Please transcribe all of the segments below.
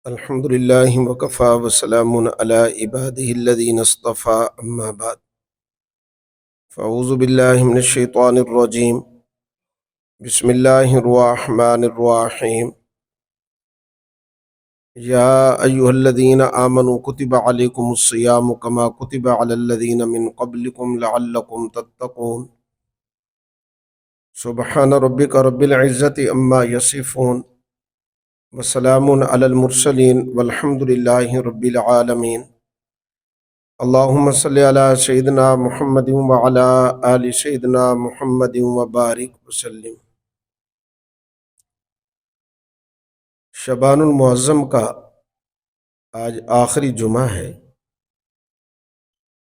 الحمد لله وكفى وسلام على عباده الذين اصطفى أما بعد فأعوذ بالله من الشيطان الرجيم بسم الله الرحمن الرحيم يا أيها الذين آمنوا كتب عليكم الصيام كما كتب على الذين من قبلكم لعلكم تتقون سبحان ربك رب العزة عما يصفون وسلام على المرسلين والحمد لله رب العالمين اللهم صل على سيدنا محمد وعلى آل سيدنا محمد وبارک وسلم۔ شعبان المعظم کا آج آخری جمعہ ہے۔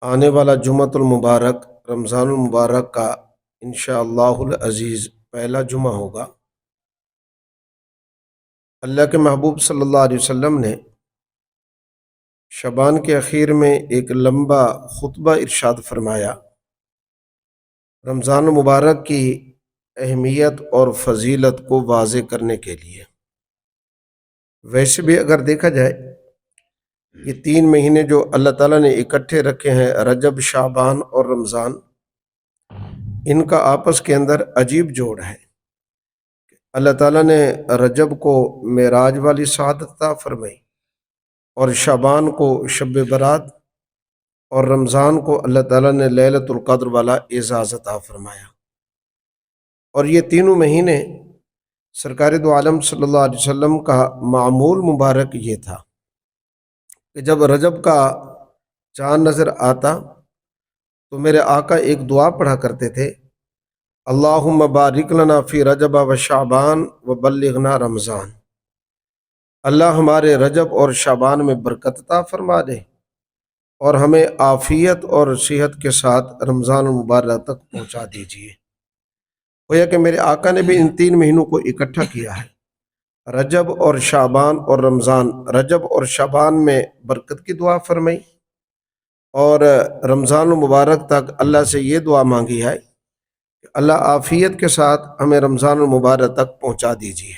آنے والا جمعۃ المبارک رمضان المبارک کا انشاءاللہ العزیز پہلا جمعہ ہوگا۔ اللہ کے محبوب صلی اللہ علیہ وسلم نے شعبان کے اخیر میں ایک لمبا خطبہ ارشاد فرمایا، رمضان المبارک کی اہمیت اور فضیلت کو واضح کرنے کے لیے۔ ویسے بھی اگر دیکھا جائے یہ 3 مہینے جو اللہ تعالیٰ نے اکٹھے رکھے ہیں، رجب، شعبان اور رمضان، ان کا آپس کے اندر عجیب جوڑ ہے۔ اللہ تعالیٰ نے رجب کو معراج والی سعادت عطا فرمائی، اور شعبان کو شب برات، اور رمضان کو اللہ تعالیٰ نے لیلۃ القدر والا اعزاز عطا فرمایا۔ اور یہ تینوں مہینے سرکار دو عالم صلی اللہ علیہ وسلم کا معمول مبارک یہ تھا کہ جب رجب کا چاند نظر آتا تو میرے آقا ایک دعا پڑھا کرتے تھے، اللہم بارک لنا فی رجب و شعبان و بلغنا رمضان۔ اللہ ہمارے رجب اور شعبان میں برکت عطا فرما دے اور ہمیں عافیت اور صحت کے ساتھ رمضان المبارک تک پہنچا دیجیے۔ گویا کہ میرے آقا نے بھی ان 3 مہینوں کو اکٹھا کیا ہے، رجب اور شعبان اور رمضان۔ رجب اور شعبان میں برکت کی دعا فرمائی، اور رمضان المبارک تک اللہ سے یہ دعا مانگی ہے کہ اللہ عافیت کے ساتھ ہمیں رمضان المبارک تک پہنچا دیجیے۔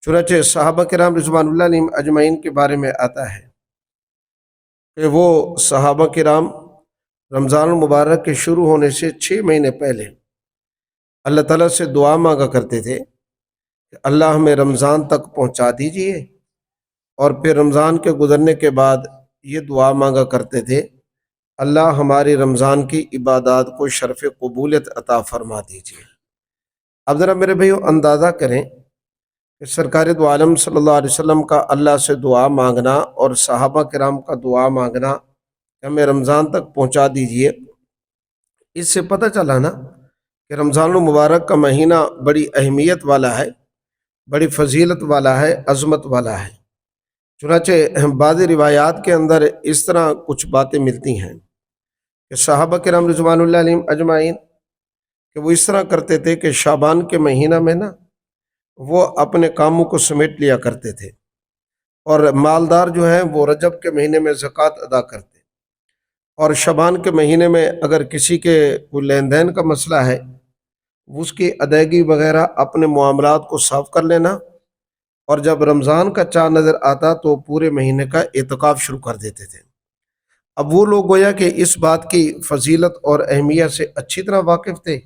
چنانچہ صحابہ کرام رضوان اللہ علیہم اجمعین کے بارے میں آتا ہے کہ وہ صحابہ کرام رمضان المبارک کے شروع ہونے سے 6 مہینے پہلے اللہ تعالیٰ سے دعا مانگا کرتے تھے کہ اللہ ہمیں رمضان تک پہنچا دیجیے، اور پھر رمضان کے گزرنے کے بعد یہ دعا مانگا کرتے تھے، اللہ ہماری رمضان کی عبادات کو شرف قبولیت عطا فرما دیجیے۔ اب ذرا میرے بھائیو اندازہ کریں کہ سرکار دو عالم صلی اللہ علیہ وسلم کا اللہ سے دعا مانگنا اور صحابہ کرام کا دعا مانگنا کہ ہمیں رمضان تک پہنچا دیجیے، اس سے پتہ چلا نا کہ رمضان المبارک کا مہینہ بڑی اہمیت والا ہے، بڑی فضیلت والا ہے، عظمت والا ہے۔ چنانچہ بعض روایات کے اندر اس طرح کچھ باتیں ملتی ہیں کہ صحابہ کرام رضوان اللہ علیہم اجمعین کہ وہ اس طرح کرتے تھے کہ شعبان کے مہینہ میں نا وہ اپنے کاموں کو سمیٹ لیا کرتے تھے، اور مالدار جو ہیں وہ رجب کے مہینے میں زکوٰۃ ادا کرتے، اور شعبان کے مہینے میں اگر کسی کے کوئی لین دین کا مسئلہ ہے اس کی ادائیگی وغیرہ اپنے معاملات کو صاف کر لینا، اور جب رمضان کا چاند نظر آتا تو پورے مہینے کا اعتکاف شروع کر دیتے تھے۔ اب وہ لوگ گویا کہ اس بات کی فضیلت اور اہمیت سے اچھی طرح واقف تھے،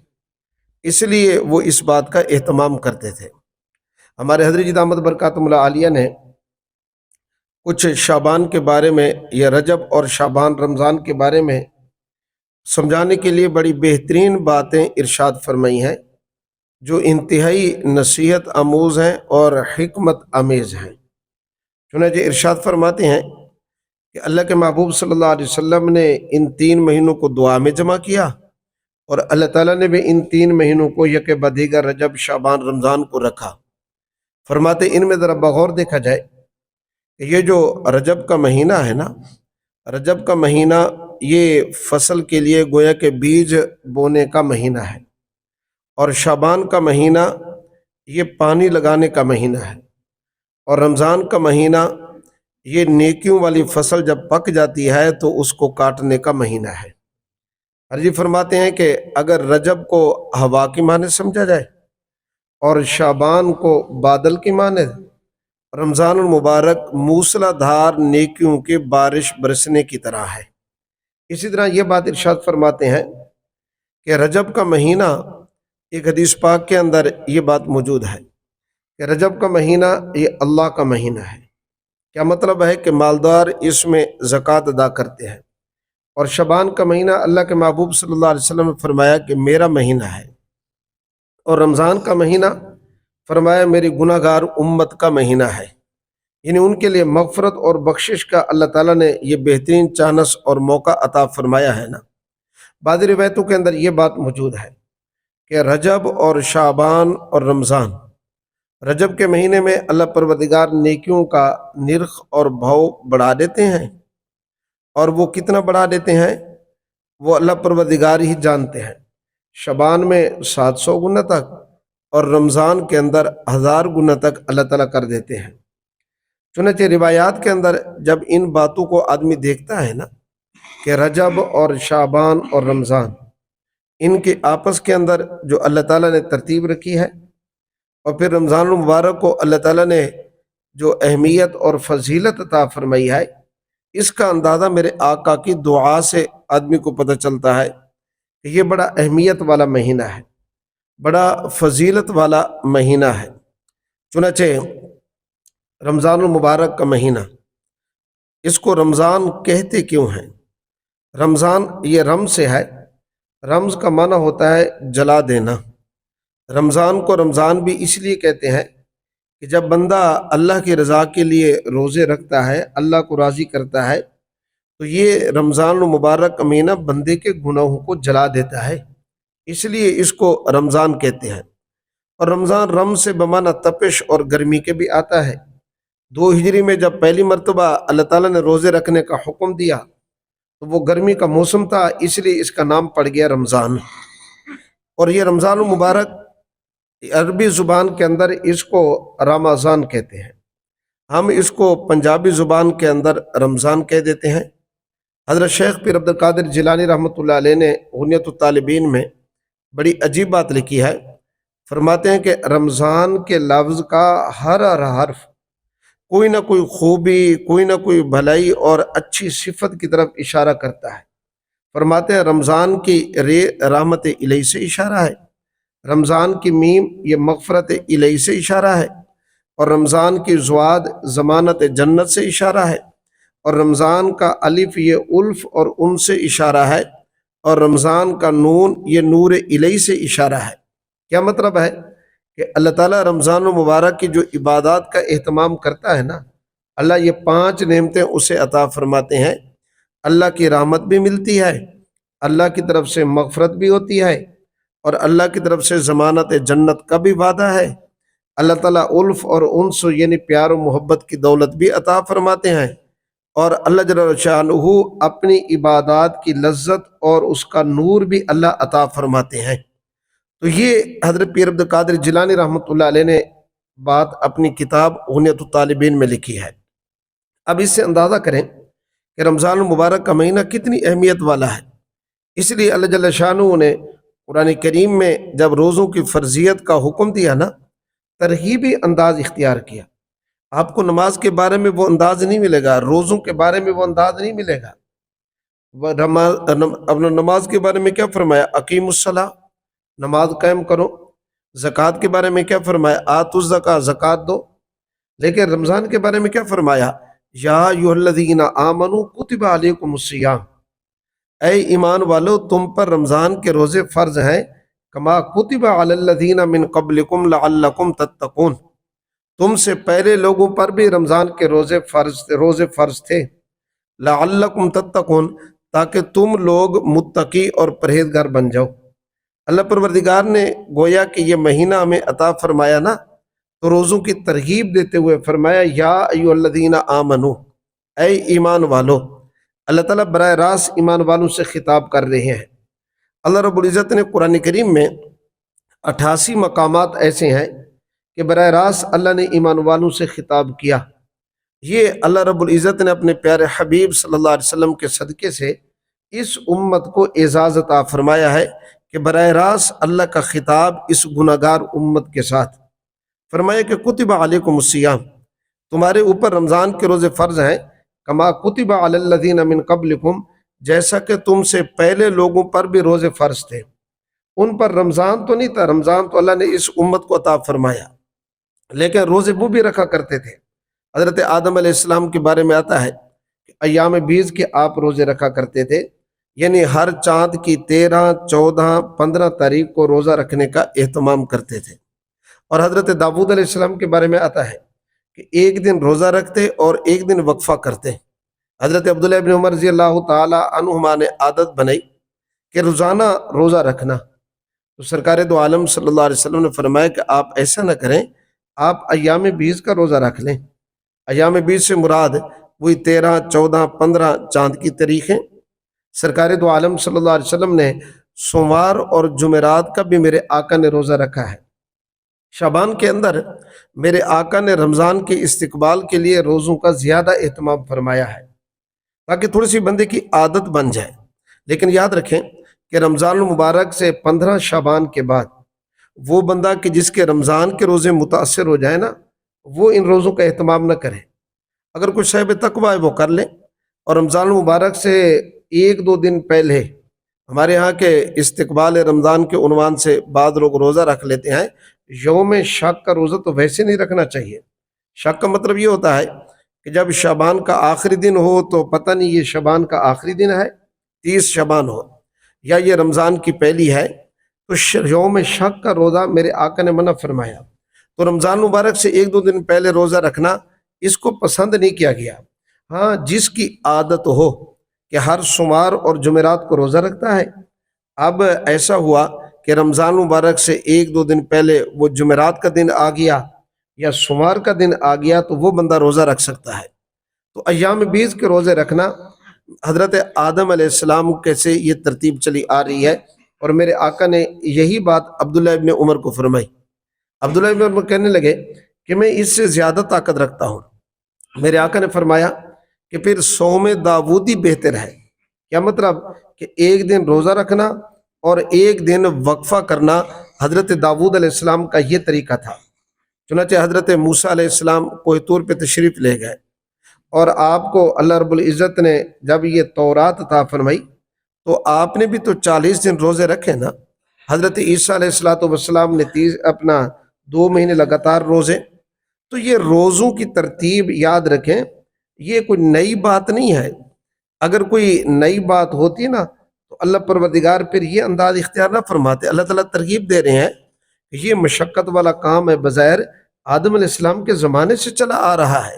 اس لیے وہ اس بات کا اہتمام کرتے تھے۔ ہمارے حضرت جی دامت برکاتہم اللہ عالیہ نے کچھ شعبان کے بارے میں یا رجب اور شعبان رمضان کے بارے میں سمجھانے کے لیے بڑی بہترین باتیں ارشاد فرمائی ہیں جو انتہائی نصیحت آموز ہیں اور حکمت آمیز ہیں۔ چنانچہ ارشاد فرماتے ہیں کہ اللہ کے محبوب صلی اللہ علیہ وسلم نے ان 3 مہینوں کو دعا میں جمع کیا، اور اللہ تعالیٰ نے بھی ان 3 مہینوں کو یک بدیگر رجب، شعبان، رمضان کو رکھا۔ فرماتے ان میں ذرا بغور دیکھا جائے کہ یہ جو رجب کا مہینہ ہے نا، رجب کا مہینہ یہ فصل کے لیے گویا کہ بیج بونے کا مہینہ ہے، اور شعبان کا مہینہ یہ پانی لگانے کا مہینہ ہے، اور رمضان کا مہینہ یہ نیکیوں والی فصل جب پک جاتی ہے تو اس کو کاٹنے کا مہینہ ہے۔ ہر جی فرماتے ہیں کہ اگر رجب کو ہوا کی مانند سمجھا جائے اور شعبان کو بادل کی مانند، رمضان المبارک موسلا دھار نیکیوں کے بارش برسنے کی طرح ہے۔ اسی طرح یہ بات ارشاد فرماتے ہیں کہ رجب کا مہینہ، ایک حدیث پاک کے اندر یہ بات موجود ہے کہ رجب کا مہینہ یہ اللہ کا مہینہ ہے۔ کیا مطلب ہے کہ مالدار اس میں زکوٰۃ ادا کرتے ہیں، اور شعبان کا مہینہ اللہ کے محبوب صلی اللہ علیہ وسلم نے فرمایا کہ میرا مہینہ ہے، اور رمضان کا مہینہ فرمایا میری گناہ گار امت کا مہینہ ہے، یعنی ان کے لیے مغفرت اور بخشش کا اللہ تعالیٰ نے یہ بہترین چانس اور موقع عطا فرمایا ہے نا۔ بعض روایتوں کے اندر یہ بات موجود ہے کہ رجب اور شعبان اور رمضان، رجب کے مہینے میں اللہ پروردگار نیکیوں کا نرخ اور بھاؤ بڑھا دیتے ہیں، اور وہ کتنا بڑھا دیتے ہیں وہ اللہ پروردگار ہی جانتے ہیں۔ شعبان میں 700 گنا تک، اور رمضان کے اندر 1000 گنا تک اللہ تعالیٰ کر دیتے ہیں۔ چنانچہ روایات کے اندر جب ان باتوں کو آدمی دیکھتا ہے نا کہ رجب اور شعبان اور رمضان، ان کے آپس کے اندر جو اللہ تعالیٰ نے ترتیب رکھی ہے، اور پھر رمضان المبارک کو اللہ تعالیٰ نے جو اہمیت اور فضیلت عطا فرمائی ہے، اس کا اندازہ میرے آقا کی دعا سے آدمی کو پتہ چلتا ہے کہ یہ بڑا اہمیت والا مہینہ ہے، بڑا فضیلت والا مہینہ ہے۔ چنانچہ رمضان المبارک کا مہینہ، اس کو رمضان کہتے کیوں ہیں؟ رمضان یہ رمز سے ہے، رمز کا معنی ہوتا ہے جلا دینا۔ رمضان کو رمضان بھی اس لیے کہتے ہیں کہ جب بندہ اللہ کی رضا کے لیے روزے رکھتا ہے، اللہ کو راضی کرتا ہے، تو یہ رمضان المبارک کا مہینہ بندے کے گناہوں کو جلا دیتا ہے، اس لیے اس کو رمضان کہتے ہیں۔ اور رمضان رمز سے بمعنی تپش اور گرمی کے بھی آتا ہے۔ 2 ہجری میں جب پہلی مرتبہ اللہ تعالیٰ نے روزے رکھنے کا حکم دیا تو وہ گرمی کا موسم تھا، اس لیے اس کا نام پڑ گیا رمضان۔ اور یہ رمضان المبارک عربی زبان کے اندر اس کو رمضان کہتے ہیں، ہم اس کو پنجابی زبان کے اندر رمضان کہہ دیتے ہیں۔ حضرت شیخ پیر عبد القادر جیلانی رحمۃ اللہ علیہ نے غنیۃ الطالبین میں بڑی عجیب بات لکھی ہے۔ فرماتے ہیں کہ رمضان کے لفظ کا ہر حرف کوئی نہ کوئی خوبی، کوئی نہ کوئی بھلائی اور اچھی صفت کی طرف اشارہ کرتا ہے۔ فرماتے ہیں رمضان کی رے رحمت الہی سے اشارہ ہے، رمضان کی میم یہ مغفرت الہی سے اشارہ ہے، اور رمضان کی زواد ضمانت جنت سے اشارہ ہے، اور رمضان کا الف یہ الف اور ان سے اشارہ ہے، اور رمضان کا نون یہ نور الہی سے اشارہ ہے۔ کیا مطلب ہے کہ اللہ تعالیٰ رمضان المبارک کی جو عبادات کا اہتمام کرتا ہے نا، اللہ یہ 5 نعمتیں اسے عطا فرماتے ہیں۔ اللہ کی رحمت بھی ملتی ہے، اللہ کی طرف سے مغفرت بھی ہوتی ہے، اور اللہ کی طرف سے ضمانت جنت کا بھی وعدہ ہے۔ اللہ تعالیٰ الف اور انس یعنی پیار و محبت کی دولت بھی عطا فرماتے ہیں، اور اللہ جل شانہ اپنی عبادات کی لذت اور اس کا نور بھی اللہ عطا فرماتے ہیں۔ تو یہ حضرت پیر عبد القادر جیلانی رحمۃ اللہ علیہ نے بات اپنی کتاب غنیۃ الطالبین میں لکھی ہے۔ اب اس سے اندازہ کریں کہ رمضان المبارک کا مہینہ کتنی اہمیت والا ہے۔ اس لیے اللہ جل شانہ نے قرآن کریم میں جب روزوں کی فرضیت کا حکم دیا نا، ترغیبی انداز اختیار کیا۔ آپ کو نماز کے بارے میں وہ انداز نہیں ملے گا، روزوں کے بارے میں وہ انداز نہیں ملے گا۔ اپنا نماز کے بارے میں کیا فرمایا؟ اقیم الصلاۃ، نماز قائم کرو۔ زکوٰۃ کے بارے میں کیا فرمایا؟ آتوا الزکاۃ، زکوٰۃ دو۔ لیکن رمضان کے بارے میں کیا فرمایا؟ یا ایھا الذین آمنوا کتب علیکم الصیام، اے ایمان والو تم پر رمضان کے روزے فرض ہیں، کما کتب علی الذین من قبلکم لعلکم تتقون، تم سے پہلے لوگوں پر بھی رمضان کے روزے فرض تھے، لعلکم تتقون، تاکہ تم لوگ متقی اور پرہیزگار بن جاؤ۔ اللہ پروردگار نے گویا کہ یہ مہینہ ہمیں عطا فرمایا نا، تو روزوں کی ترغیب دیتے ہوئے فرمایا یا ایھا الذین آمنو، اے ایمان والو۔ اللہ تعالیٰ براہ راست ایمان والوں سے خطاب کر رہے ہیں۔ اللہ رب العزت نے قرآن کریم میں 88 مقامات ایسے ہیں کہ براہ راست اللہ نے ایمان والوں سے خطاب کیا۔ یہ اللہ رب العزت نے اپنے پیارے حبیب صلی اللہ علیہ وسلم کے صدقے سے اس امت کو اعزاز عطا فرمایا ہے کہ براہ راست اللہ کا خطاب اس گناہگار امت کے ساتھ۔ فرمایا کہ کتب علیکم الصیام، تمہارے اوپر رمضان کے روزے فرض ہیں، کما کتب علی الذین من قبلکم، جیسا کہ تم سے پہلے لوگوں پر بھی روزے فرض تھے۔ ان پر رمضان تو نہیں تھا، رمضان تو اللہ نے اس امت کو عطا فرمایا، لیکن روزے وہ بھی رکھا کرتے تھے۔ حضرت آدم علیہ السلام کے بارے میں آتا ہے کہ ایام بیز کے آپ روزے رکھا کرتے تھے، یعنی ہر چاند کی 13، 14، 15 تاریخ کو روزہ رکھنے کا اہتمام کرتے تھے۔ اور حضرت داؤد علیہ السلام کے بارے میں آتا ہے کہ ایک دن روزہ رکھتے اور ایک دن وقفہ کرتے۔ حضرت عبداللہ ابن عمر رضی اللہ تعالی عنہما نے عادت بنائی کہ روزانہ روزہ رکھنا، تو سرکار دو عالم صلی اللہ علیہ وسلم نے فرمایا کہ آپ ایسا نہ کریں، آپ ایام بیز کا روزہ رکھ لیں۔ ایام بیز سے مراد وہی 13، 14، 15 چاند کی تاریخیں۔ سرکار دو عالم صلی اللہ علیہ وسلم نے سوموار اور جمعرات کا بھی میرے آقا نے روزہ رکھا ہے۔ شعبان کے اندر میرے آقا نے رمضان کے استقبال کے لیے روزوں کا زیادہ اہتمام فرمایا ہے، تاکہ تھوڑی سی بندے کی عادت بن جائے۔ لیکن یاد رکھیں کہ رمضان المبارک سے 15 شعبان کے بعد وہ بندہ کہ جس کے رمضان کے روزے متاثر ہو جائے نا، وہ ان روزوں کا اہتمام نہ کرے۔ اگر کوئی صاحب تقویٰ ہے وہ کر لے، اور رمضان المبارک سے 1-2 دن پہلے ہمارے ہاں کے استقبال رمضان کے عنوان سے بعض لوگ روزہ رکھ لیتے ہیں۔ یوم شک کا روزہ تو ویسے نہیں رکھنا چاہیے۔ شک کا مطلب یہ ہوتا ہے کہ جب شعبان کا آخری دن ہو تو پتہ نہیں یہ شعبان کا آخری دن ہے، 30 شعبان ہو، یا یہ رمضان کی پہلی ہے، تو یوم شک کا روزہ میرے آقا نے منع فرمایا۔ تو رمضان مبارک سے 1-2 دن پہلے روزہ رکھنا اس کو پسند نہیں کیا گیا۔ ہاں، جس کی عادت ہو کہ ہر سوموار اور جمعرات کو روزہ رکھتا ہے، اب ایسا ہوا کہ رمضان مبارک سے 1-2 دن پہلے وہ جمعرات کا دن آ گیا یا سوموار کا دن آ گیا، تو وہ بندہ روزہ رکھ سکتا ہے۔ تو ایام بیز کے روزے رکھنا حضرت آدم علیہ السلام کیسے یہ ترتیب چلی آ رہی ہے، اور میرے آقا نے یہی بات عبداللہ ابن عمر کو فرمائی۔ عبداللہ ابن عمر کہنے لگے کہ میں اس سے زیادہ طاقت رکھتا ہوں۔ میرے آقا نے فرمایا کہ پھر صوم داودی بہتر ہے۔ کیا مطلب؟ کہ ایک دن روزہ رکھنا اور ایک دن وقفہ کرنا حضرت داود علیہ السلام کا یہ طریقہ تھا۔ چنانچہ حضرت موسیٰ علیہ السلام کوہ طور پہ تشریف لے گئے، اور آپ کو اللہ رب العزت نے جب یہ تورات عطا فرمائی تو آپ نے بھی تو 40 دن روزے رکھے نا۔ حضرت عیسیٰ علیہ السلام نے 2 مہینے لگاتار روزے۔ تو یہ روزوں کی ترتیب یاد رکھیں، یہ کوئی نئی بات نہیں ہے۔ اگر کوئی نئی بات ہوتی نا تو اللہ پروردگار پھر یہ انداز اختیار نہ فرماتے۔ اللہ تعالیٰ ترغیب دے رہے ہیں کہ یہ مشقت والا کام ہے، بظاہر آدم علیہ السلام کے زمانے سے چلا آ رہا ہے،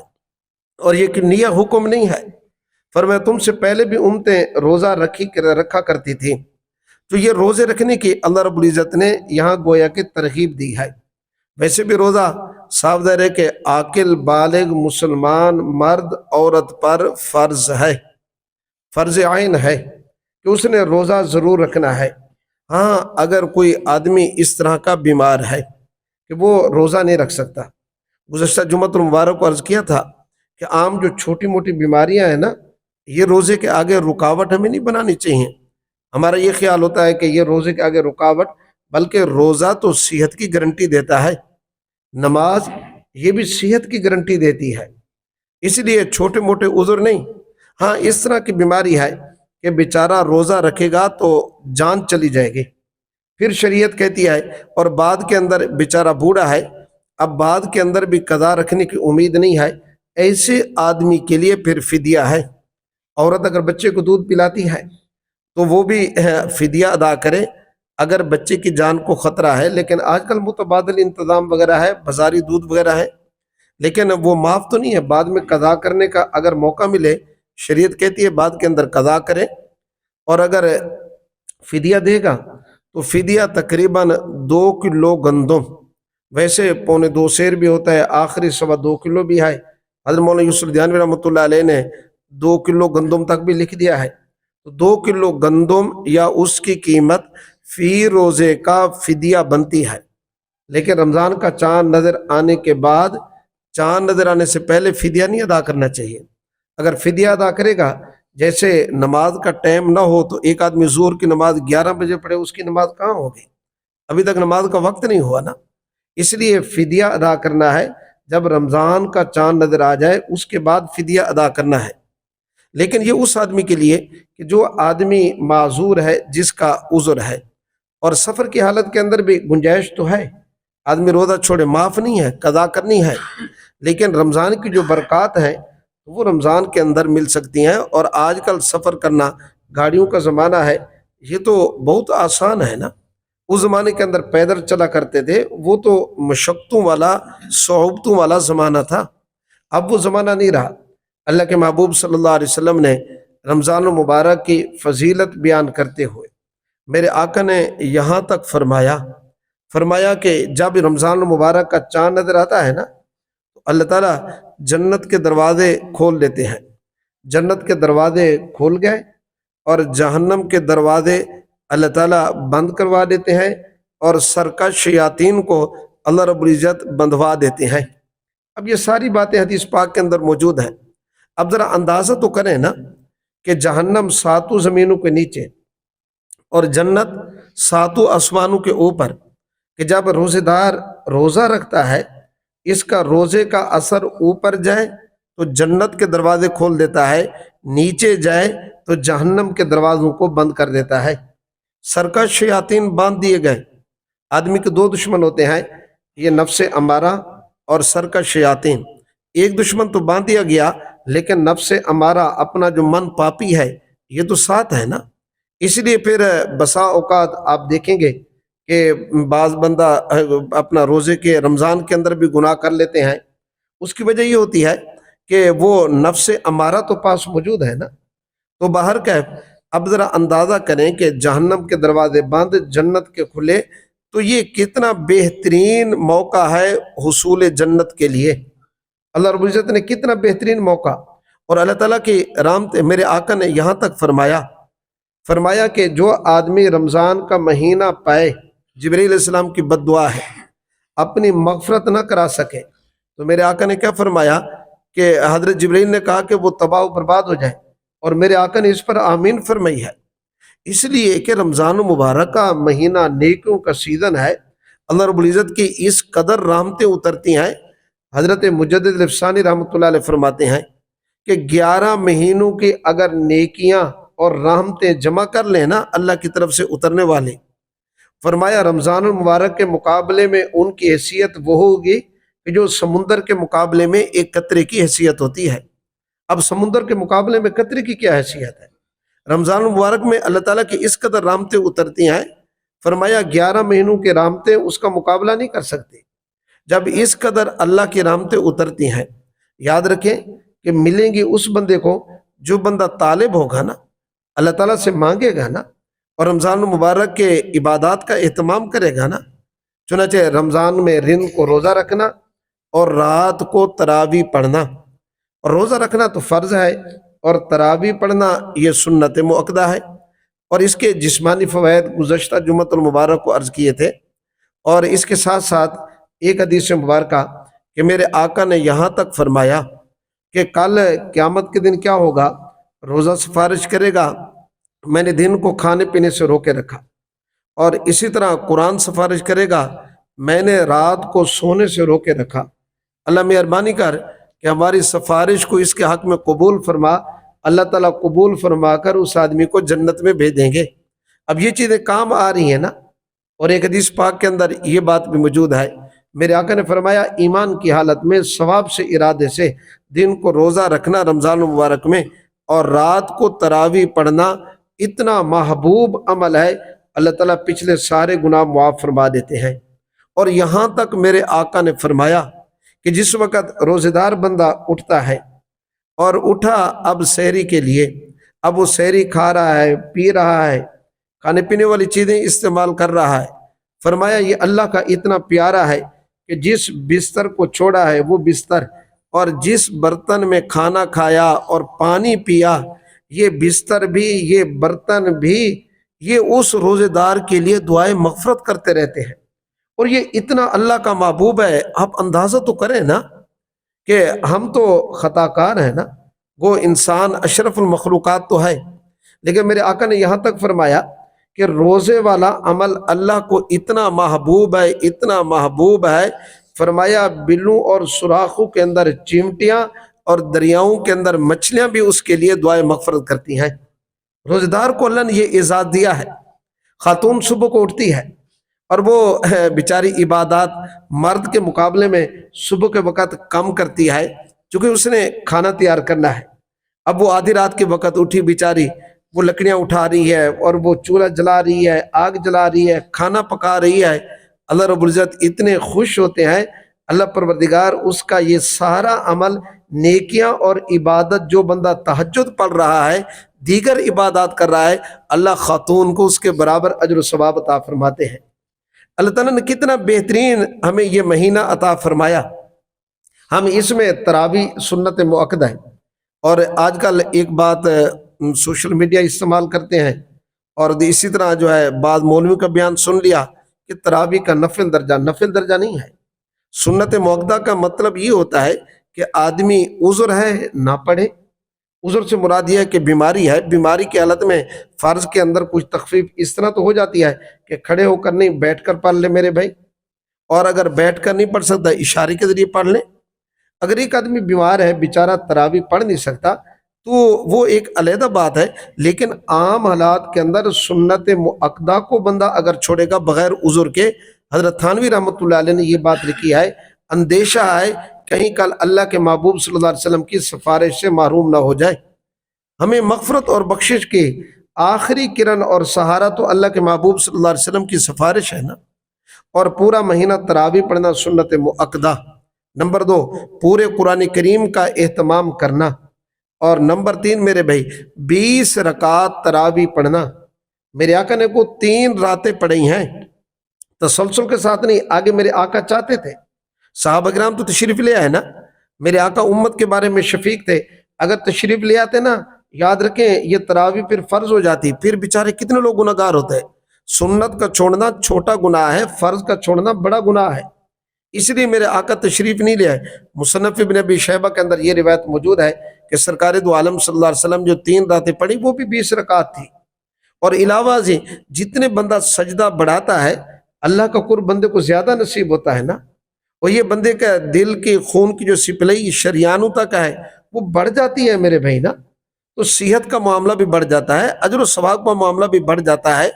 اور یہ کہ نیا حکم نہیں ہے۔ فرمایا تم سے پہلے بھی امتیں روزہ رکھا کرتی تھی، تو یہ روزے رکھنے کی اللہ رب العزت نے یہاں گویا کہ ترغیب دی ہے۔ ویسے بھی روزہ صاف ظاہر ہے کہ عاقل بالغ مسلمان مرد عورت پر فرض ہے، فرض عین ہے کہ اس نے روزہ ضرور رکھنا ہے۔ ہاں، اگر کوئی آدمی اس طرح کا بیمار ہے کہ وہ روزہ نہیں رکھ سکتا، گزشتہ جمعۃ المبارک کو عرض کیا تھا کہ عام جو چھوٹی موٹی بیماریاں ہیں نا، یہ روزے کے آگے رکاوٹ ہمیں نہیں بنانی چاہیے۔ ہمارا یہ خیال ہوتا ہے کہ یہ روزے کے آگے رکاوٹ، بلکہ روزہ تو صحت کی گارنٹی دیتا ہے، نماز یہ بھی صحت کی گارنٹی دیتی ہے، اس لیے چھوٹے موٹے عذر نہیں۔ ہاں، اس طرح کی بیماری ہے کہ بیچارہ روزہ رکھے گا تو جان چلی جائے گی، پھر شریعت کہتی ہے، اور بعد کے اندر بیچارہ بوڑھا ہے، اب بعد کے اندر بھی قضا رکھنے کی امید نہیں ہے، ایسے آدمی کے لیے پھر فدیہ ہے۔ عورت اگر بچے کو دودھ پلاتی ہے تو وہ بھی فدیہ ادا کرے اگر بچے کی جان کو خطرہ ہے۔ لیکن آج کل متبادل انتظام وغیرہ ہے، بازاری دودھ وغیرہ ہے، لیکن وہ معاف تو نہیں ہے۔ بعد میں قضا کرنے کا اگر موقع ملے، شریعت کہتی ہے بعد کے اندر قضا کرے، اور اگر فدیہ دے گا تو فدیہ تقریباً 2 کلو گندم، ویسے 1.25 سیر بھی ہوتا ہے، آخری 2.25 کلو بھی ہے۔ حضرت مولانا یوسف دیانوی رحمۃ اللہ علیہ نے 2 کلو گندم تک بھی لکھ دیا ہے۔ تو 2 کلو گندم یا اس کی قیمت فی روزے کا فدیہ بنتی ہے۔ لیکن رمضان کا چاند نظر آنے کے بعد، چاند نظر آنے سے پہلے فدیہ نہیں ادا کرنا چاہیے۔ اگر فدیہ ادا کرے گا، جیسے نماز کا ٹائم نہ ہو تو ایک آدمی ظہر کی نماز 11 بجے پڑھے، اس کی نماز کہاں ہوگی؟ ابھی تک نماز کا وقت نہیں ہوا نا، اس لیے فدیہ ادا کرنا ہے۔ جب رمضان کا چاند نظر آ جائے اس کے بعد فدیہ ادا کرنا ہے، لیکن یہ اس آدمی کے لیے کہ جو آدمی معذور ہے، جس کا عذر ہے، اور سفر کی حالت کے اندر بھی گنجائش تو ہے، آدمی روزہ چھوڑے، معاف نہیں ہے، قضا کرنی ہے، لیکن رمضان کی جو برکات ہیں وہ رمضان کے اندر مل سکتی ہیں۔ اور آج کل سفر کرنا، گاڑیوں کا زمانہ ہے، یہ تو بہت آسان ہے نا۔ اس زمانے کے اندر پیدل چلا کرتے تھے، وہ تو مشقتوں والا، صعوبتوں والا زمانہ تھا، اب وہ زمانہ نہیں رہا۔ اللہ کے محبوب صلی اللہ علیہ وسلم نے رمضان المبارک کی فضیلت بیان کرتے ہوئے میرے آقا نے یہاں تک فرمایا کہ جب رمضان المبارک کا چاند نظر آتا ہے نا، تو اللہ تعالیٰ جنت کے دروازے کھول دیتے ہیں، جنت کے دروازے کھول گئے اور جہنم کے دروازے اللہ تعالیٰ بند کروا دیتے ہیں، اور سرکش شیاطین کو اللہ رب العزت بندھوا دیتے ہیں۔ اب یہ ساری باتیں حدیث پاک کے اندر موجود ہیں۔ اب ذرا اندازہ تو کریں نا کہ جہنم 7 زمینوں کے نیچے اور جنت 7 آسمانوں کے اوپر، کہ جب روزے دار روزہ رکھتا ہے، اس کا روزے کا اثر اوپر جائے تو جنت کے دروازے کھول دیتا ہے، نیچے جائے تو جہنم کے دروازوں کو بند کر دیتا ہے۔ سرکش شیاطین باندھ دیے گئے۔ آدمی کے 2 دشمن ہوتے ہیں، یہ نفس امارہ اور سرکش شیاطین۔ ایک دشمن تو باندھ دیا گیا، لیکن نفس امارہ، اپنا جو من پاپی ہے، یہ تو ساتھ ہے نا۔ اس لیے پھر بسا اوقات آپ دیکھیں گے کہ بعض بندہ اپنا روزے کے رمضان کے اندر بھی گناہ کر لیتے ہیں۔ اس کی وجہ یہ ہوتی ہے کہ وہ نفس امارہ تو پاس موجود ہے نا۔ تو باہر کا اب ذرا اندازہ کریں کہ جہنم کے دروازے بند، جنت کے کھلے، تو یہ کتنا بہترین موقع ہے حصول جنت کے لیے۔ اللہ رب العزت نے کتنا بہترین موقع، اور اللہ تعالیٰ کی رحمت، میرے آقا نے یہاں تک فرمایا کہ جو آدمی رمضان کا مہینہ پائے، جبرائیل علیہ السلام کی بد دعا ہے، اپنی مغفرت نہ کرا سکے، تو میرے آقا نے کیا فرمایا کہ حضرت جبرائیل نے کہا کہ وہ تباہ و برباد ہو جائے، اور میرے آقا نے اس پر آمین فرمائی ہے۔ اس لیے کہ رمضان مبارک کا مہینہ نیکیوں کا سیزن ہے، اللہ رب العزت کی اس قدر رحمتیں اترتی ہیں۔ حضرت مجدد الافسانی رحمۃ اللہ علیہ فرماتے ہیں کہ 11 مہینوں کی اگر نیکیاں اور رحمتیں جمع کر لیں نا اللہ کی طرف سے اترنے والے، فرمایا رمضان المبارک کے مقابلے میں ان کی حیثیت وہ ہوگی کہ جو سمندر کے مقابلے میں ایک قطرے کی حیثیت ہوتی ہے۔ اب سمندر کے مقابلے میں قطرے کی کیا حیثیت ہے؟ رمضان المبارک میں اللہ تعالیٰ کی اس قدر رحمتیں اترتی ہیں، فرمایا 11 مہینوں کے رحمتیں اس کا مقابلہ نہیں کر سکتی۔ جب اس قدر اللہ کی رحمتیں اترتی ہیں، یاد رکھیں کہ ملیں گی اس بندے کو جو بندہ طالب ہوگا نا، اللہ تعالیٰ سے مانگے گا نا، اور رمضان المبارک کے عبادات کا اہتمام کرے گا نا۔ چنانچہ رمضان میں دن کو روزہ رکھنا اور رات کو تراویح پڑھنا، اور روزہ رکھنا تو فرض ہے اور تراویح پڑھنا یہ سنت مؤکدہ ہے، اور اس کے جسمانی فوائد گزشتہ جمعۃ المبارک کو عرض کیے تھے۔ اور اس کے ساتھ ساتھ ایک حدیث مبارکہ کہ میرے آقا نے یہاں تک فرمایا کہ کل قیامت کے دن کیا ہوگا، روزہ سفارش کرے گا میں نے دن کو کھانے پینے سے روکے رکھا، اور اسی طرح قرآن سفارش کرے گا میں نے رات کو سونے سے روکے رکھا۔ اللہ مہربانی کر کہ ہماری سفارش کو اس کے حق میں قبول فرما، اللہ تعالیٰ قبول فرما کر اس آدمی کو جنت میں بھیج دیں گے۔ اب یہ چیزیں کام آ رہی ہیں نا، اور ایک حدیث پاک کے اندر یہ بات بھی موجود ہے، میرے آقا نے فرمایا ایمان کی حالت میں ثواب سے ارادے سے دن کو روزہ رکھنا رمضان المبارک میں اور رات کو تراویح پڑھنا اتنا محبوب عمل ہے، اللہ تعالیٰ پچھلے سارے گناہ معاف فرما دیتے ہیں۔ اور یہاں تک میرے آقا نے فرمایا کہ جس وقت روزے دار بندہ اٹھتا ہے اور اٹھا اب سحری کے لیے، اب وہ سحری کھا رہا ہے، پی رہا ہے، کھانے پینے والی چیزیں استعمال کر رہا ہے، فرمایا یہ اللہ کا اتنا پیارا ہے کہ جس بستر کو چھوڑا ہے وہ بستر، اور جس برتن میں کھانا کھایا اور پانی پیا، یہ بستر بھی یہ برتن بھی یہ اس روزے دار کے لیے دعائیں مغفرت کرتے رہتے ہیں۔ اور یہ اتنا اللہ کا محبوب ہے، آپ اندازہ تو کریں نا کہ ہم تو خطا کار ہیں نا، وہ انسان اشرف المخلوقات تو ہے، لیکن میرے آقا نے یہاں تک فرمایا کہ روزے والا عمل اللہ کو اتنا محبوب ہے، اتنا محبوب ہے، فرمایا بلوں اور سوراخوں کے اندر چیمٹیاں اور دریاؤں کے اندر مچھلیاں بھی اس کے لیے دعائیں مغفرت کرتی ہیں۔ روزہ دار کو اللہ نے یہ اعزاز دیا ہے۔ خاتون صبح کو اٹھتی ہے اور وہ بیچاری عبادات مرد کے مقابلے میں صبح کے وقت کم کرتی ہے، چونکہ اس نے کھانا تیار کرنا ہے۔ اب وہ آدھی رات کے وقت اٹھی بیچاری، وہ لکڑیاں اٹھا رہی ہے اور وہ چولہا جلا رہی ہے، آگ جلا رہی ہے، کھانا پکا رہی ہے۔ اللہ رب العزت اتنے خوش ہوتے ہیں، اللہ پروردگار اس کا یہ سارا عمل، نیکیاں اور عبادت، جو بندہ تہجد پڑھ رہا ہے، دیگر عبادات کر رہا ہے، اللہ خاتون کو اس کے برابر اجر و ثواب عطا فرماتے ہیں۔ اللہ تعالیٰ نے کتنا بہترین ہمیں یہ مہینہ عطا فرمایا۔ ہم اس میں تراویح سنت مؤکدہ ہے، اور آج کل ایک بات سوشل میڈیا استعمال کرتے ہیں، اور اسی طرح جو ہے بعض مولوی کا بیان سن لیا کہ تراویح کا نفل درجہ نہیں ہے۔ سنت مؤکدہ کا مطلب یہ ہوتا ہے کہ آدمی عذر ہے نہ پڑھے۔ عذر سے مراد یہ ہے کہ بیماری ہے، بیماری کی حالت میں فرض کے اندر کچھ تخفیف اس طرح تو ہو جاتی ہے کہ کھڑے ہو کر نہیں، بیٹھ کر پڑھ لے میرے بھائی، اور اگر بیٹھ کر نہیں پڑھ سکتا اشارے کے ذریعے پڑھ لے۔ اگر ایک آدمی بیمار ہے، بیچارہ تراویح پڑھ نہیں سکتا، تو وہ ایک علیحدہ بات ہے، لیکن عام حالات کے اندر سنت مؤکدہ کو بندہ اگر چھوڑے گا بغیر عذر کے، حضرت تھانوی رحمۃ اللہ علیہ نے یہ بات لکھی ہے، اندیشہ ہے کہیں کل اللہ کے محبوب صلی اللہ علیہ وسلم کی سفارش سے محروم نہ ہو جائے۔ ہمیں مغفرت اور بخشش کے آخری کرن اور سہارا تو اللہ کے محبوب صلی اللہ علیہ وسلم کی سفارش ہے نا، اور پورا مہینہ تراویح پڑھنا سنت مؤکدہ۔ نمبر 2، پورے قرآن کریم کا اہتمام کرنا، اور نمبر 3 میرے بھائی 20 رکعات تراویح پڑھنا۔ میرے آقا نے کو 3 راتیں پڑھی ہیں، تسلسل کے ساتھ نہیں، آگے میرے آقا چاہتے تھے۔ صحابہ کرام تو تشریف لے آئے نا، میرے آقا امت کے بارے میں شفیق تھے، اگر تشریف لے آتے نا، یاد رکھیں یہ تراویح پھر فرض ہو جاتی، پھر بیچارے کتنے لوگ گناہ گار ہوتے ہیں۔ سنت کا چھوڑنا چھوٹا گناہ ہے، فرض کا چھوڑنا بڑا گناہ ہے، اس لیے میرے آقا تشریف نہیں لے آئے۔ مصنف ابن ابی شیبہ کے اندر یہ روایت موجود ہے کہ سرکار دو عالم صلی اللہ علیہ وسلم جو 3 راتیں پڑھی وہ بھی 20 رکعات تھی، اور علاوہ سے جتنے بندہ سجدہ بڑھاتا ہے اللہ کا قرب بندے کو زیادہ نصیب ہوتا ہے نا، اور یہ بندے کا دل کے خون کی جو سپلائی شریانوں تک ہے وہ بڑھ جاتی ہے میرے بھائی نا، تو صحت کا معاملہ بھی بڑھ جاتا ہے، اجر و ثواب کا معاملہ بھی بڑھ جاتا ہے۔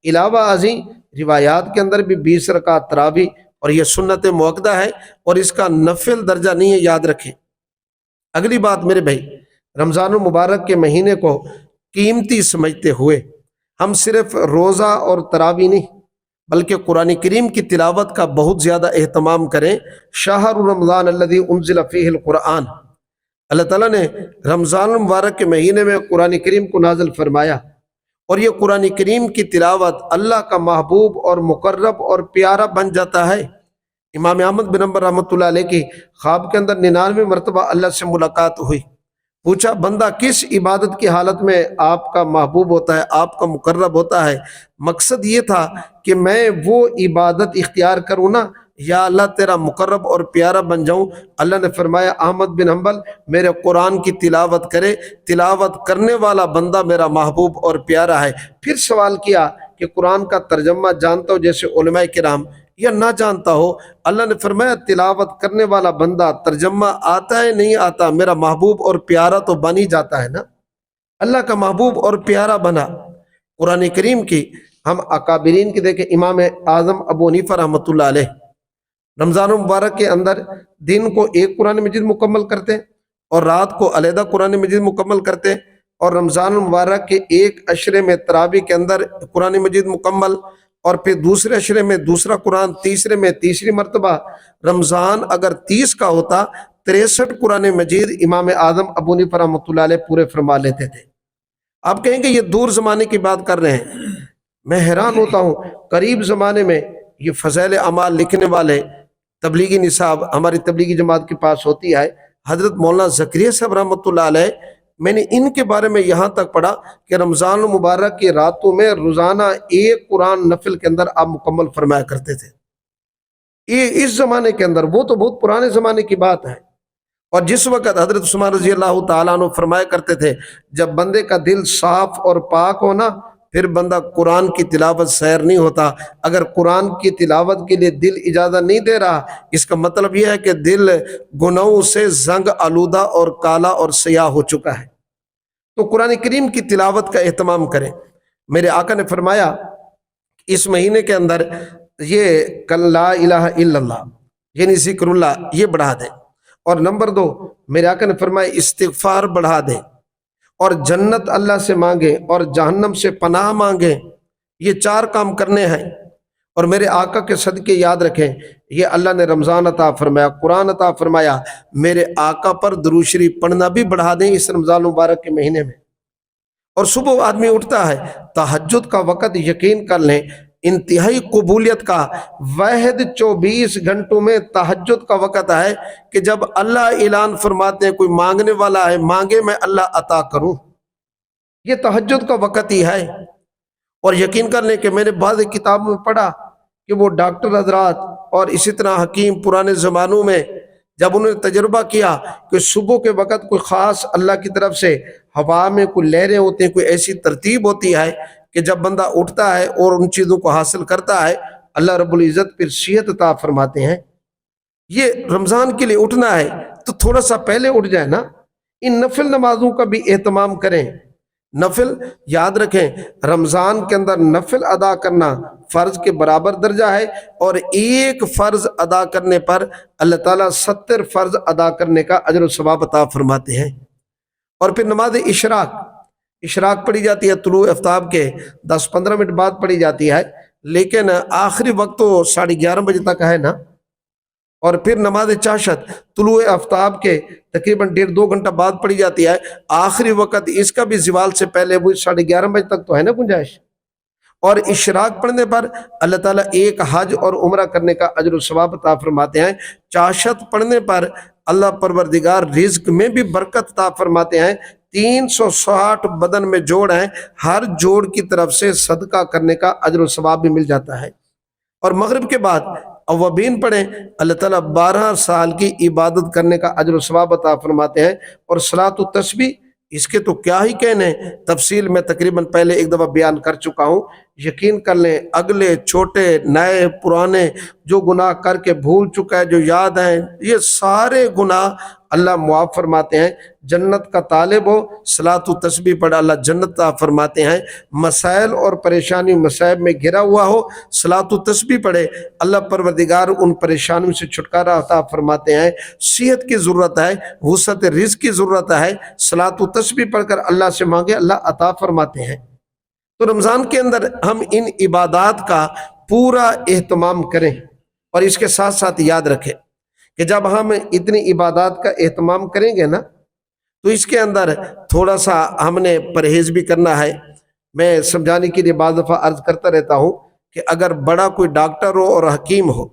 علاوہ ازیں روایات کے اندر بھی 20 رکعت تراویح، اور یہ سنت مؤکدہ ہے، اور اس کا نفل درجہ نہیں ہے، یاد رکھیں۔ اگلی بات میرے بھائی، رمضان المبارک کے مہینے کو قیمتی سمجھتے ہوئے ہم صرف روزہ اور تراویح نہیں بلکہ قرآن کریم کی تلاوت کا بہت زیادہ اہتمام کریں۔ شہر رمضان الذی انزل فیہ القرآن، اللہ تعالیٰ نے رمضان المبارک کے مہینے میں قرآن کریم کو نازل فرمایا، اور یہ قرآن کریم کی تلاوت اللہ کا محبوب اور مقرب اور پیارا بن جاتا ہے۔ امام احمد بن حنبل رحمۃ اللہ علیہ کی خواب کے اندر 99 مرتبہ اللہ سے ملاقات ہوئی، پوچھا بندہ کس عبادت کی حالت میں آپ کا محبوب ہوتا ہے، آپ کا مقرب ہوتا ہے؟ مقصد یہ تھا کہ میں وہ عبادت اختیار کروں نا، یا اللہ تیرا مقرب اور پیارا بن جاؤں۔ اللہ نے فرمایا احمد بن حنبل میرے قرآن کی تلاوت کرے، تلاوت کرنے والا بندہ میرا محبوب اور پیارا ہے۔ پھر سوال کیا کہ قرآن کا ترجمہ جانتا ہو جیسے علماء کرام، یا نہ جانتا ہو؟ اللہ نے فرمایا تلاوت کرنے والا بندہ ترجمہ آتا ہے نہیں آتا، میرا محبوب اور پیارا تو بن ہی جاتا ہے نا، اللہ کا محبوب اور پیارا بنا۔ قرآن کریم کی ہم اکابرین کی دیکھیں، امام اعظم ابو حنیفہ رحمۃ اللہ علیہ رمضان المبارک کے اندر دن کو ایک قرآن مجید مکمل کرتے اور رات کو علیحدہ قرآن مجید مکمل کرتے، اور رمضان المبارک کے ایک عشرے میں تراویح کے اندر قرآن مجید مکمل، اور پھر دوسرے عشرے میں دوسرا قرآن، تیسرے میں تیسری مرتبہ۔ رمضان اگر 30 کا ہوتا 63 قرآن مجید امام اعظم ابو حنیفہ رحمۃ اللہ علیہ پورے فرما لیتے تھے۔ آپ کہیں گے یہ دور زمانے کی بات کر رہے ہیں، میں حیران ہوتا ہوں، قریب زمانے میں یہ فضائل اعمال لکھنے والے تبلیغی نصاب ہماری تبلیغی جماعت کے پاس ہوتی ہے، حضرت مولانا زکریا صاحب رحمۃ اللہ علیہ، میں نے ان کے بارے میں یہاں تک پڑھا کہ رمضان المبارک کی راتوں میں روزانہ ایک قرآن نفل کے اندر آپ مکمل فرمایا کرتے تھے۔ یہ اس زمانے کے اندر، وہ تو بہت پرانے زمانے کی بات ہے۔ اور جس وقت حضرت عثمان رضی اللہ تعالیٰ عنہ فرمایا کرتے تھے جب بندے کا دل صاف اور پاک ہونا پھر بندہ قرآن کی تلاوت سیر نہیں ہوتا۔ اگر قرآن کی تلاوت کے لیے دل اجازت نہیں دے رہا، اس کا مطلب یہ ہے کہ دل گناہوں سے زنگ آلودہ اور کالا اور سیاہ ہو چکا ہے۔ تو قرآن کریم کی تلاوت کا اہتمام کریں۔ میرے آقا نے فرمایا اس مہینے کے اندر یہ کل لا الہ الا اللہ یعنی ذکر اللہ یہ بڑھا دیں، اور نمبر 2 میرے آقا نے فرمایا استغفار بڑھا دیں، اور جنت اللہ سے مانگیں اور جہنم سے پناہ مانگیں۔ یہ 4 کام کرنے ہیں، اور میرے آقا کے صدقے یاد رکھیں یہ اللہ نے رمضان عطا فرمایا، قرآن عطا فرمایا، میرے آقا پر درود شریف پڑھنا بھی بڑھا دیں اس رمضان مبارک کے مہینے میں۔ اور صبح آدمی اٹھتا ہے، تہجد کا وقت یقین کر لیں انتہائی قبولیت کا، واحد 24 گھنٹوں میں تہجد کا وقت ہے کہ جب اللہ اعلان فرماتے ہیں کوئی مانگنے والا ہے مانگے میں اللہ عطا کروں، یہ تہجد کا وقت ہی ہے۔ اور یقین کر لیں کہ میں نے بعض کتابوں میں پڑھا کہ وہ ڈاکٹر حضرات اور اسی طرح حکیم پرانے زمانوں میں جب انہوں نے تجربہ کیا کہ صبح کے وقت کوئی خاص اللہ کی طرف سے ہوا میں کوئی لہریں ہوتی ہیں، کوئی ایسی ترتیب ہوتی ہے کہ جب بندہ اٹھتا ہے اور ان چیزوں کو حاصل کرتا ہے اللہ رب العزت پھر صحت عطا فرماتے ہیں۔ یہ رمضان کے لیے اٹھنا ہے تو تھوڑا سا پہلے اٹھ جائے نا۔ ان نفل نمازوں کا بھی اہتمام کریں۔ نفل یاد رکھیں رمضان کے اندر نفل ادا کرنا فرض کے برابر درجہ ہے، اور ایک فرض ادا کرنے پر اللہ تعالیٰ 70 فرض ادا کرنے کا اجر و ثواب عطا فرماتے ہیں۔ اور پھر نماز اشراق پڑھی جاتی ہے طلوع آفتاب کے 10-15 منٹ بعد پڑھی جاتی ہے، لیکن آخری وقت تو 11:30 بجے تک ہے نا۔ اور پھر نماز چاشت طلوع آفتاب کے تقریباً 1.5-2 گھنٹہ بعد پڑھی جاتی ہے، آخری وقت اس کا بھی زوال سے پہلے وہ 11:30 بجے تک تو ہے نا گنجائش۔ اور اشراق پڑھنے پر اللہ تعالیٰ ایک حج اور عمرہ کرنے کا اجر و ثواب عطا فرماتے ہیں۔ چاشت پڑھنے پر اللہ پروردگار رزق میں بھی برکت عطا فرماتے ہیں۔ 360 بدن میں جوڑ ہیں، ہر جوڑ کی طرف سے صدقہ کرنے کا اجر و ثواب بھی مل جاتا ہے۔ اور مغرب کے بعد اوابین پڑھیں، اللہ تعالیٰ 12 سال کی عبادت کرنے کا اجر و ثواب عطا فرماتے ہیں۔ اور صلاۃ و تسبیح اس کے تو کیا ہی کہنے، تفصیل میں تقریباً پہلے ایک دفعہ بیان کر چکا ہوں۔ یقین کر لیں اگلے چھوٹے نئے پرانے جو گناہ کر کے بھول چکا ہے، جو یاد ہیں، یہ سارے گناہ اللہ معاف فرماتے ہیں۔ جنت کا طالب ہو صلاۃ و تسبیح پڑھ اللہ جنت عطا فرماتے ہیں۔ مسائل اور پریشانی مصائب میں گھرا ہوا ہو صلاۃ و تسبیح پڑھے اللہ پروردگار ان پریشانیوں سے چھٹکارا عطا فرماتے ہیں۔ صحت کی ضرورت ہے، وسعت رزق کی ضرورت ہے، صلاۃ و تسبیح پڑھ کر اللہ سے مانگے اللہ عطا فرماتے ہیں۔ تو رمضان کے اندر ہم ان عبادات کا پورا اہتمام کریں، اور اس کے ساتھ ساتھ یاد رکھیں کہ جب ہم اتنی عبادات کا اہتمام کریں گے نا تو اس کے اندر تھوڑا سا ہم نے پرہیز بھی کرنا ہے۔ میں سمجھانے کے لیے بعض دفعہ عرض کرتا رہتا ہوں کہ اگر بڑا کوئی ڈاکٹر ہو اور حکیم ہو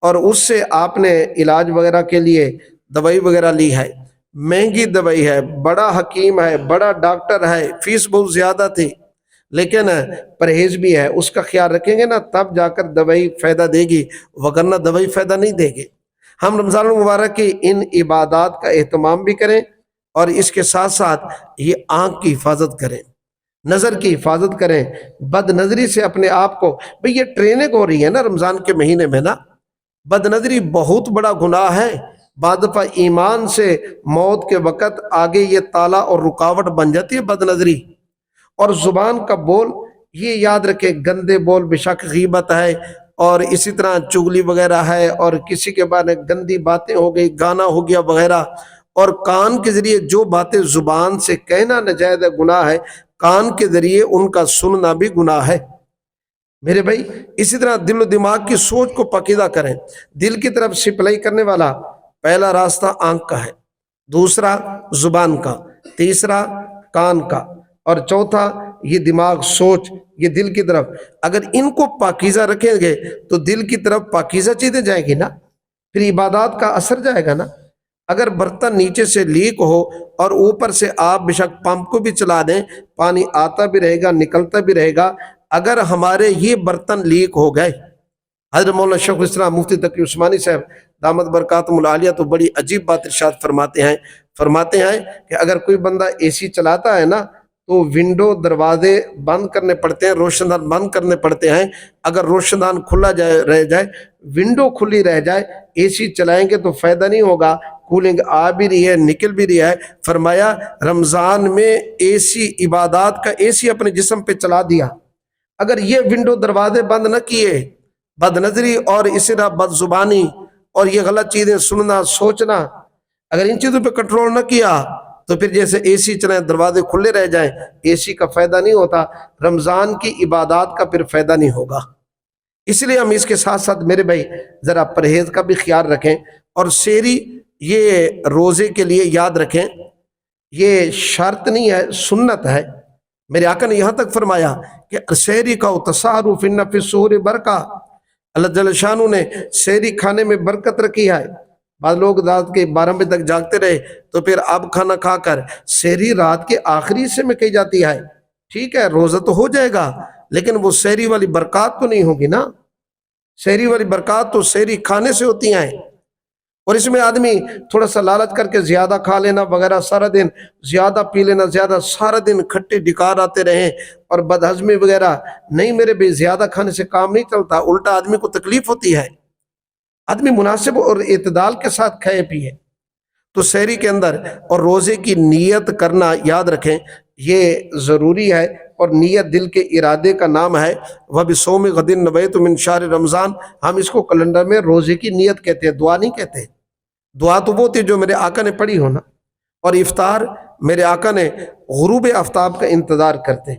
اور اس سے آپ نے علاج وغیرہ کے لیے دوائی وغیرہ لی ہے، مہنگی دوائی ہے، بڑا حکیم ہے، بڑا ڈاکٹر ہے، فیس بہت زیادہ تھی، لیکن پرہیز بھی ہے، اس کا خیال رکھیں گے نا تب جا کر دوائی فائدہ دے گی، وگرنہ دوائی فائدہ نہیں دے گی۔ ہم رمضان المبارک کی ان عبادات کا اہتمام بھی کریں، اور اس کے ساتھ ساتھ یہ آنکھ کی حفاظت کریں، نظر کی حفاظت کریں، بد نظری سے اپنے آپ کو، بھئی یہ ٹریننگ ہو رہی ہے نا رمضان کے مہینے میں نا، بد نظری بہت بڑا گناہ ہے۔ بعض دفعہ ایمان سے موت کے وقت آگے یہ تالا اور رکاوٹ بن جاتی ہے بد نظری۔ اور زبان کا بول یہ یاد رکھے گندے بول بے شک غیبت ہے، اور اسی طرح چغلی وغیرہ ہے، اور کسی کے بارے میں گندی باتیں ہو گئی، گانا ہو گیا وغیرہ، اور کان کے ذریعے جو باتیں زبان سے کہنا ناجائز گناہ ہے، کان کے ذریعے ان کا سننا بھی گناہ ہے میرے بھائی۔ اسی طرح دل و دماغ کی سوچ کو پاکیزہ کریں۔ دل کی طرف سپلائی کرنے والا پہلا راستہ آنکھ کا ہے، دوسرا زبان کا، تیسرا کان کا، اور چوتھا یہ دماغ سوچ، یہ دل کی طرف۔ اگر ان کو پاکیزہ رکھیں گے تو دل کی طرف پاکیزہ چیزیں جائیں گی نا، پھر عبادات کا اثر جائے گا نا۔ اگر برتن نیچے سے لیک ہو اور اوپر سے آپ بے شک پمپ کو بھی چلا دیں، پانی آتا بھی رہے گا نکلتا بھی رہے گا۔ اگر ہمارے یہ برتن لیک ہو گئے، حضرت مولانا شیخ الاسلام مفتی تقی عثمانی صاحب دامت برکاتہم العالیہ تو بڑی عجیب بات ارشاد فرماتے ہیں کہ اگر کوئی بندہ اے سی چلاتا ہے نا تو ونڈو دروازے بند کرنے پڑتے ہیں، روشن دان بند کرنے پڑتے ہیں۔ اگر روشن دان کھلا رہ جائے، ونڈو کھلی رہ جائے، اے سی چلائیں گے تو فائدہ نہیں ہوگا، کولنگ آ بھی رہی ہے، نکل بھی رہی ہے۔ فرمایا رمضان میں اے سی، عبادات کا اے سی اپنے جسم پہ چلا دیا، اگر یہ ونڈو دروازے بند نہ کیے، بد نظری اور اسی طرح بد زبانی اور یہ غلط چیزیں سننا سوچنا، اگر ان چیزوں پہ کنٹرول نہ کیا تو پھر جیسے اے سی چلائیں دروازے کھلے رہ جائیں، اے سی کا فائدہ نہیں ہوتا، رمضان کی عبادات کا پھر فائدہ نہیں ہوگا۔ اس لیے ہم اس کے ساتھ ساتھ میرے بھائی ذرا پرہیز کا بھی خیال رکھیں، اور سحری یہ روزے کے لیے یاد رکھیں یہ شرط نہیں ہے، سنت ہے۔ میرے آقا نے یہاں تک فرمایا کہ سحری کا تصارف ان فی السحور برکہ، اللہ جل شانہ نے سحری کھانے میں برکت رکھی ہے۔ بعض لوگ رات کے 12 بجے تک جاگتے رہے تو پھر اب کھانا کھا کر سحری رات کے آخری حصے میں کہی جاتی ہے، ٹھیک ہے روزہ تو ہو جائے گا لیکن وہ سحری والی برکات تو نہیں ہوگی نا۔ سحری والی برکات تو سحری کھانے سے ہوتی ہیں، اور اس میں آدمی تھوڑا سا لالچ کر کے زیادہ کھا لینا وغیرہ، سارا دن زیادہ پی لینا، زیادہ سارا دن کھٹے ڈکار آتے رہیں اور بدہضمی وغیرہ، نہیں میرے بھی زیادہ کھانے سے کام نہیں چلتا، الٹا آدمی کو تکلیف ہوتی ہے۔ آدمی مناسب اور اعتدال کے ساتھ کھائے پیے۔ تو سحری کے اندر اور روزے کی نیت کرنا یاد رکھیں یہ ضروری ہے، اور نیت دل کے ارادے کا نام ہے۔ وَبِصَوْمِ غَدٍ نَوَيْتُ مِنْ شَهْرِ رمضان، ہم اس کو کیلنڈر میں روزے کی نیت کہتے ہیں، دعا نہیں کہتے۔ دعا تو وہ تھی جو میرے آقا نے پڑھی ہونا، اور افطار میرے آقا نے غروب آفتاب کا انتظار کرتے۔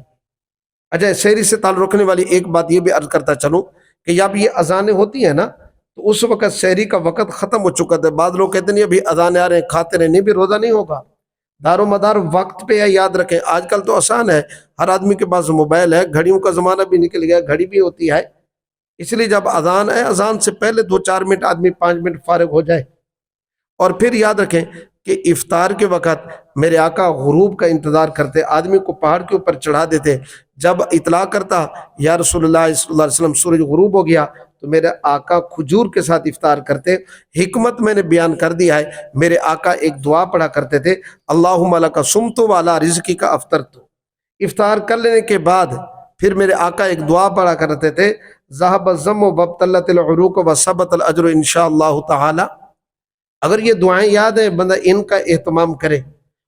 اچھا، سحری سے تعلق رکھنے والی ایک بات یہ بھی عرض کرتا چلوں کہ جب یہ اذانیں ہوتی ہیں نا تو اس وقت سحری کا وقت ختم ہو چکا تھا۔ بعض لوگ کہتے ہیں ابھی اذانیں آ رہے ہیں کھاتے رہے، نہیں بھی روزہ نہیں ہوگا، دار و مدار وقت پہ ہے، یاد رکھیں۔ آج کل تو آسان ہے، ہر آدمی کے پاس موبائل ہے، گھڑیوں کا زمانہ بھی نکل گیا، گھڑی بھی ہوتی ہے، اس لیے جب اذان ہے اذان سے پہلے 2-4 منٹ آدمی 5 منٹ فارغ ہو جائے۔ اور پھر یاد رکھیں کہ افطار کے وقت میرے آقا غروب کا انتظار کرتے، آدمی کو پہاڑ کے اوپر چڑھا دیتے، جب اطلاع کرتا یا رسول اللہ صلی اللہ علیہ وسلم سورج غروب ہو گیا تو میرے آقا کھجور کے ساتھ افطار کرتے۔ حکمت میں نے بیان کر دیا ہے، میرے آقا ایک دعا پڑھا کرتے تھے، اللہم لک صمت وعلی رزقک افطرت۔ افطار کر لینے کے بعد پھر میرے آقا ایک دعا پڑھا کرتے تھے، ذہب الظم وابطلت العروق وثبت الاجر انشاءاللہ تعالی۔ اگر یہ دعائیں یاد ہیں بندہ ان کا اہتمام کرے۔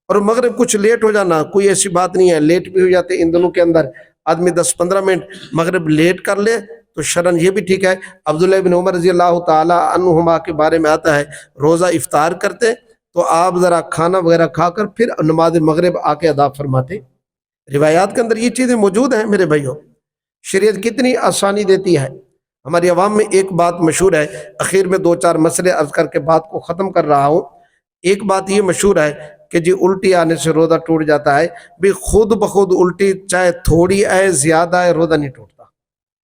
اور مغرب کچھ لیٹ ہو جانا کوئی ایسی بات نہیں ہے، لیٹ بھی ہو جاتے ان دنوں کے اندر، آدمی 10-15 منٹ مغرب لیٹ کر لے تو شرن یہ بھی ٹھیک ہے۔ عبداللہ بن عمر رضی اللہ تعالی عنہما کے بارے میں آتا ہے، روزہ افطار کرتے تو آپ ذرا کھانا وغیرہ کھا کر پھر نماز مغرب آ کے ادا فرماتے۔ روایات کے اندر یہ چیزیں موجود ہیں میرے بھائیوں۔ شریعت کتنی آسانی دیتی ہے۔ ہماری عوام میں ایک بات مشہور ہے، اخیر میں 2-4 مسئلے عرض کر کے بات کو ختم کر رہا ہوں۔ ایک بات یہ مشہور ہے کہ جی الٹی آنے سے روزہ ٹوٹ جاتا ہے، بھی خود بخود الٹی چاہے تھوڑی آئے زیادہ آئے روزہ نہیں ٹوٹتا،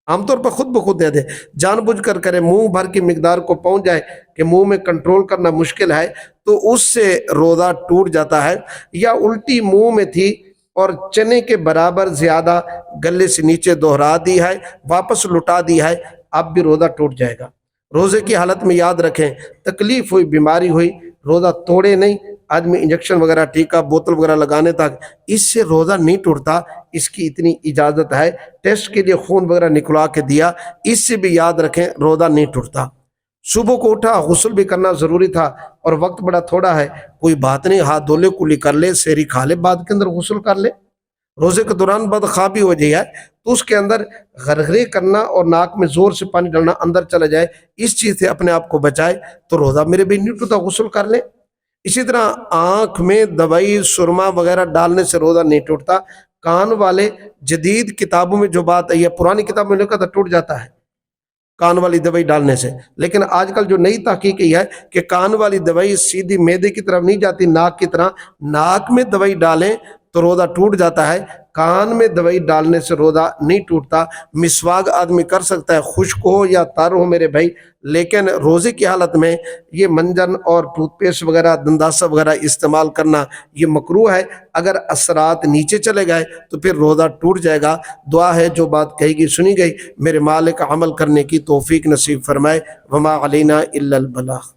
عام طور پر خود بخود دے دے، جان بوجھ کر کرے، منہ بھر کی مقدار کو پہنچ جائے کہ منہ میں کنٹرول کرنا مشکل ہے تو اس سے روزہ ٹوٹ جاتا ہے۔ یا الٹی منہ میں تھی اور چنے کے برابر زیادہ گلے سے نیچے دہرا دی ہے، واپس لٹا دی ہے، اب بھی روزہ ٹوٹ جائے گا۔ روزے کی حالت میں یاد رکھیں تکلیف ہوئی، بیماری ہوئی، روزہ توڑے نہیں، آدمی انجیکشن وغیرہ ٹیکا بوتل وغیرہ لگانے تک اس سے روزہ نہیں ٹوٹتا، اس کی اتنی اجازت ہے۔ ٹیسٹ کے لیے خون وغیرہ نکلوا کے دیا، اس سے بھی یاد رکھیں روزہ نہیں ٹوٹتا۔ صبح کو اٹھا غسل بھی کرنا ضروری تھا اور وقت بڑا تھوڑا ہے، کوئی بات نہیں، ہاتھ دھو لے، کلی کر لے، سحری کھا لے، بعد کے اندر غسل کر لے۔ روزے کے دوران بدخوابی ہو جائے تو اس کے اندر غرغرے کرنا اور ناک میں زور سے پانی ڈالنا اندر چلا جائے، اس چیز سے اپنے آپ کو بچائے تو روزہ میرے بھی نہیں ٹوٹتا، غسل کر لے۔ اسی طرح آنکھ میں دوائی سرما وغیرہ ڈالنے سے روزہ نہیں ٹوٹتا۔ کان والے جدید کتابوں میں جو بات ہے، پرانی کتابوں میں لکھا تھا ٹوٹ جاتا ہے کان والی دوائی ڈالنے سے، لیکن آج کل جو نئی تحقیق یہ ہے کہ کان والی دوائی سیدھی معدے کی طرف نہیں جاتی، ناک کی طرح، ناک میں دوائی ڈالیں تو روزہ ٹوٹ جاتا ہے، کان میں دوائی ڈالنے سے روزہ نہیں ٹوٹتا۔ مسواک آدمی کر سکتا ہے، خشک ہو یا تر ہو میرے بھائی، لیکن روزے کی حالت میں یہ منجن اور ٹوتھ پیسٹ وغیرہ، دنداسا وغیرہ استعمال کرنا یہ مکروہ ہے۔ اگر اثرات نیچے چلے گئے تو پھر روزہ ٹوٹ جائے گا۔ دعا ہے جو بات کہی گئی سنی گئی، میرے مالک عمل کرنے کی توفیق نصیب فرمائے۔ وما علینا الا البلاغ۔